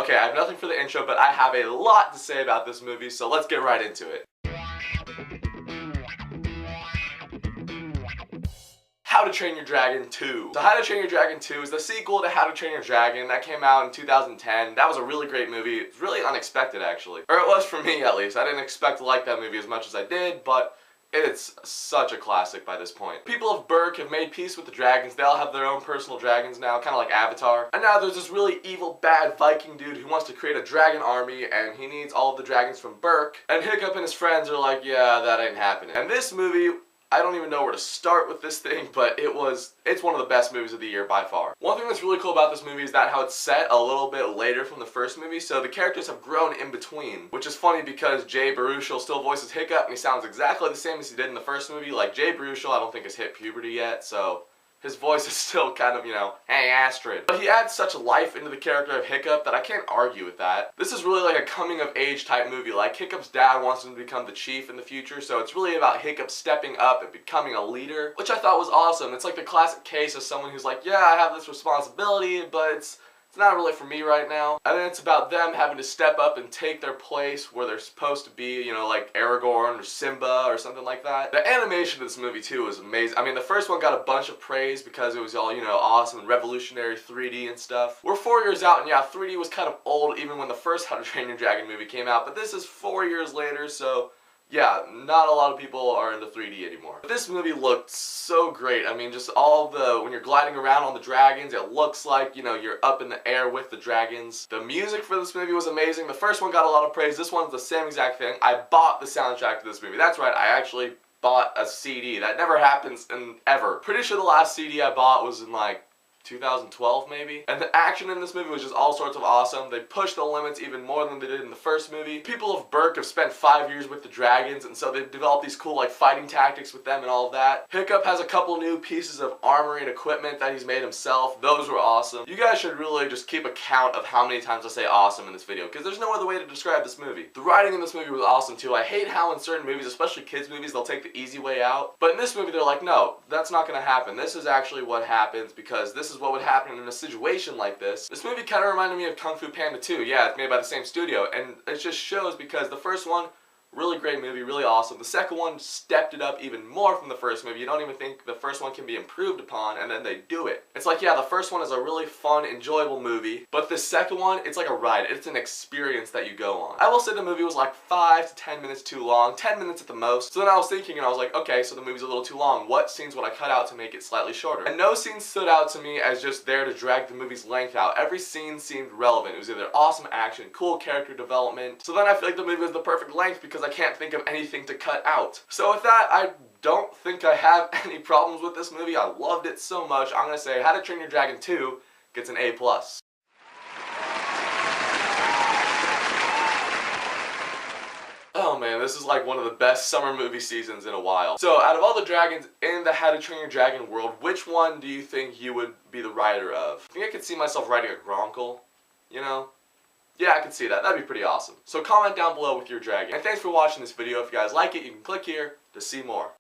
Okay, I have nothing for the intro, but I have a lot to say about this movie, so let's get right into it. How to Train Your Dragon 2. So How to Train Your Dragon 2 is the sequel to How to Train Your Dragon that came out in 2010. That was a really great movie. It's really unexpected, actually. Or it was for me, at least. I didn't expect to like that movie as much as I did, but it's such a classic by this point. People of Berk have made peace with the dragons. They all have their own personal dragons now, kind of like Avatar. And now there's this really evil, bad Viking dude who wants to create a dragon army, and he needs all of the dragons from Berk. And Hiccup and his friends are like, yeah, that ain't happening. And this movie, I don't even know where to start with this thing, but it's one of the best movies of the year by far. One thing that's really cool about this movie is that how it's set a little bit later from the first movie, so the characters have grown in between, which is funny because Jay Baruchel still voices Hiccup, and he sounds exactly the same as he did in the first movie. Like, Jay Baruchel I don't think has hit puberty yet, so his voice is still kind of, you know, hey Astrid. But he adds such life into the character of Hiccup that I can't argue with that. This is really like a coming of age type movie. Like, Hiccup's dad wants him to become the chief in the future, so it's really about Hiccup stepping up and becoming a leader, which I thought was awesome. It's like the classic case of someone who's like, yeah, I have this responsibility, but it's not really for me right now. And then it's about them having to step up and take their place where they're supposed to be, you know, like Aragorn or Simba or something like that. The animation of this movie too is amazing. I mean, the first one got a bunch of praise because it was all, you know, awesome and revolutionary 3D and stuff. We're 4 years out, and yeah, 3D was kind of old even when the first How to Train Your Dragon movie came out, but this is 4 years later, so yeah, not a lot of people are into 3D anymore. But this movie looked so great. I mean, just when you're gliding around on the dragons, it looks like, you know, you're up in the air with the dragons. The music for this movie was amazing. The first one got a lot of praise. This one's the same exact thing. I bought the soundtrack to this movie. That's right, I actually bought a CD. That never happens ever. Pretty sure the last CD I bought was in like 2012 maybe. And the action in this movie was just all sorts of awesome. They pushed the limits even more than they did in the first movie. People of Berk have spent 5 years with the dragons, and so they've developed these cool like fighting tactics with them and all of that. Hiccup has a couple new pieces of armory and equipment that he's made himself. Those were awesome. You guys should really just keep a count of how many times I say awesome in this video, because there's no other way to describe this movie. The writing in this movie was awesome too. I hate how in certain movies, especially kids movies, they'll take the easy way out. But in this movie they're like, no, that's not gonna happen. This is actually what happens, because this is what would happen in a situation like this. This movie kind of reminded me of Kung Fu Panda 2. Yeah, it's made by the same studio, and it just shows because the first one, really great movie, really awesome. The second one stepped it up even more from the first movie. You don't even think the first one can be improved upon, and then they do it. It's like, yeah, the first one is a really fun, enjoyable movie, but the second one, it's like a ride. It's an experience that you go on. I will say the movie was like 5 to 10 minutes too long, 10 minutes at the most. So then I was thinking, and I was like, okay, so the movie's a little too long. What scenes would I cut out to make it slightly shorter? And no scene stood out to me as just there to drag the movie's length out. Every scene seemed relevant. It was either awesome action, cool character development. So then I feel like the movie was the perfect length because I can't think of anything to cut out. So with that, I don't think I have any problems with this movie. I loved it so much. I'm gonna say How to Train Your Dragon 2 gets an A+. Oh man, this is like one of the best summer movie seasons in a while. So out of all the dragons in the How to Train Your Dragon world, which one do you think you would be the writer of? I think I could see myself writing a Gronkle, you know? Yeah, I could see that. That'd be pretty awesome. So comment down below with your dragon. And thanks for watching this video. If you guys like it, you can click here to see more.